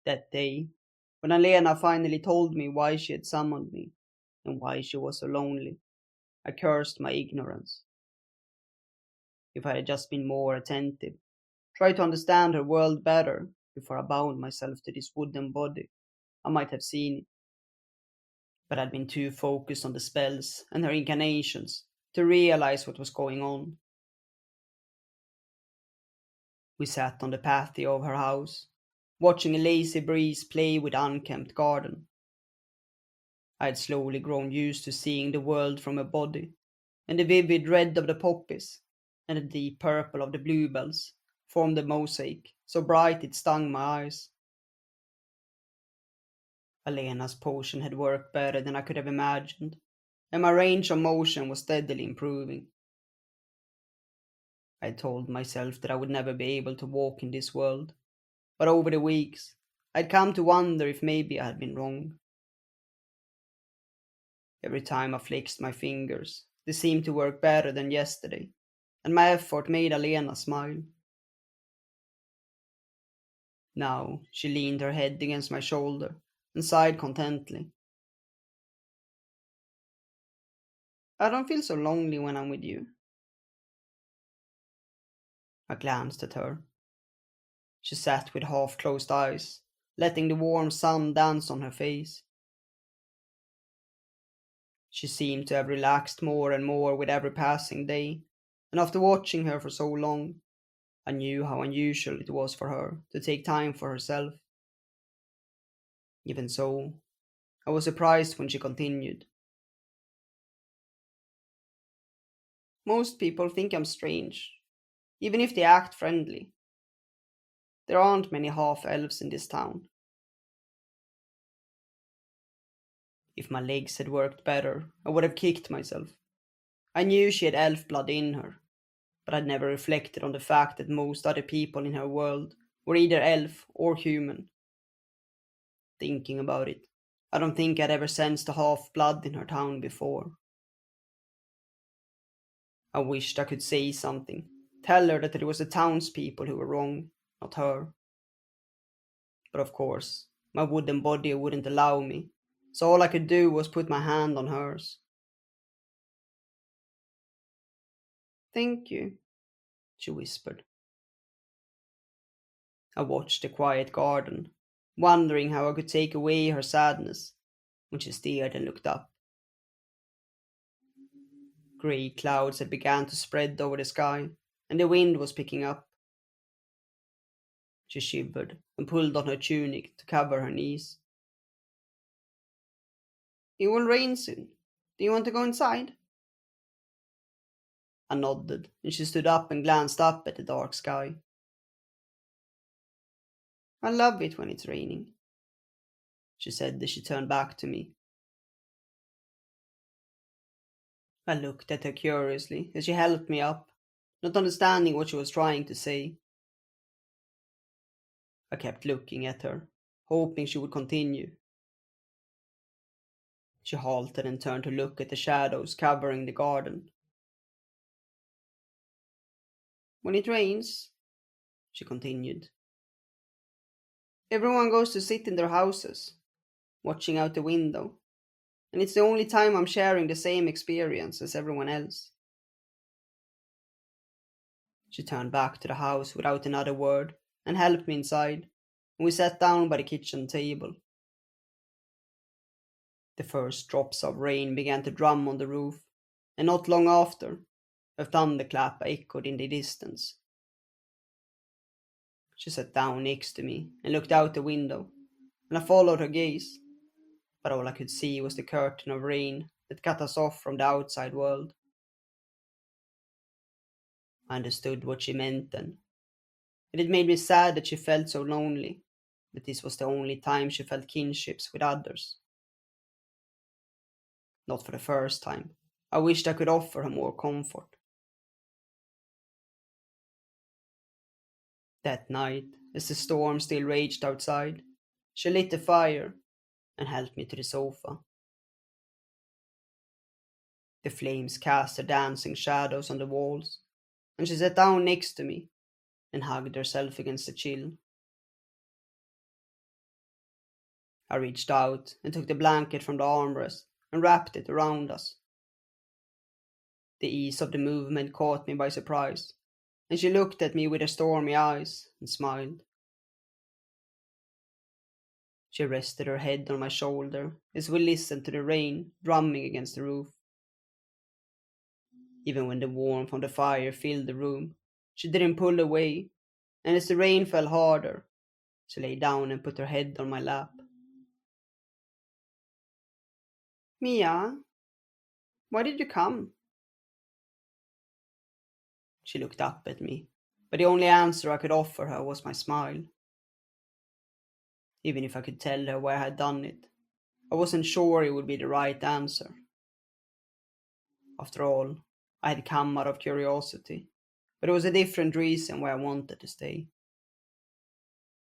That day, when Alena finally told me why she had summoned me and why she was so lonely, I cursed my ignorance. If I had just been more attentive, tried to understand her world better before I bound myself to this wooden body, I might have seen it. But I'd been too focused on the spells and her incarnations to realize what was going on. We sat on the patio of her house, watching a lazy breeze play with the unkempt garden. I had slowly grown used to seeing the world from a body, and the vivid red of the poppies and the deep purple of the bluebells formed a mosaic so bright it stung my eyes. Alena's potion had worked better than I could have imagined, and my range of motion was steadily improving. I told myself that I would never be able to walk in this world, but over the weeks, I'd come to wonder if maybe I had been wrong. Every time I flexed my fingers, they seemed to work better than yesterday, and my effort made Alena smile. Now she leaned her head against my shoulder and sighed contentedly. I don't feel so lonely when I'm with you. I glanced at her. She sat with half closed eyes, letting the warm sun dance on her face. She seemed to have relaxed more and more with every passing day, and after watching her for so long, I knew how unusual it was for her to take time for herself. Even so, I was surprised when she continued. Most people think I'm strange, even if they act friendly. There aren't many half elves in this town. If my legs had worked better, I would have kicked myself. I knew she had elf blood in her, but I'd never reflected on the fact that most other people in her world were either elf or human. Thinking about it, I don't think I'd ever sensed the half blood in her town before. I wished I could say something, tell her that it was the townspeople who were wrong, not her. But of course, my wooden body wouldn't allow me, so all I could do was put my hand on hers. Thank you, she whispered. I watched the quiet garden, wondering how I could take away her sadness, when she stared and looked up. Grey clouds had begun to spread over the sky, and the wind was picking up. She shivered and pulled on her tunic to cover her knees. It will rain soon. Do you want to go inside? I nodded, and she stood up and glanced up at the dark sky. I love it when it's raining, she said as she turned back to me. I looked at her curiously as she helped me up, not understanding what she was trying to say. I kept looking at her, hoping she would continue. She halted and turned to look at the shadows covering the garden. When it rains, she continued, everyone goes to sit in their houses, watching out the window, and it's the only time I'm sharing the same experience as everyone else. She turned back to the house without another word and helped me inside, and we sat down by the kitchen table. The first drops of rain began to drum on the roof, and not long after, a thunderclap echoed in the distance. She sat down next to me and looked out the window, and I followed her gaze, but all I could see was the curtain of rain that cut us off from the outside world. I understood what she meant then, and it made me sad that she felt so lonely, that this was the only time she felt kinships with others. Not for the first time. I wished I could offer her more comfort. That night, as the storm still raged outside, she lit the fire and helped me to the sofa. The flames cast their dancing shadows on the walls, and she sat down next to me and hugged herself against the chill. I reached out and took the blanket from the armrest and wrapped it around us. The ease of the movement caught me by surprise, and she looked at me with her stormy eyes and smiled. She rested her head on my shoulder as we listened to the rain drumming against the roof. Even when the warmth from the fire filled the room, she didn't pull away, and as the rain fell harder, she lay down and put her head on my lap. Mia, why did you come? She looked up at me, but the only answer I could offer her was my smile. Even if I could tell her why I had done it, I wasn't sure it would be the right answer. After all, I had come out of curiosity, but it was a different reason why I wanted to stay.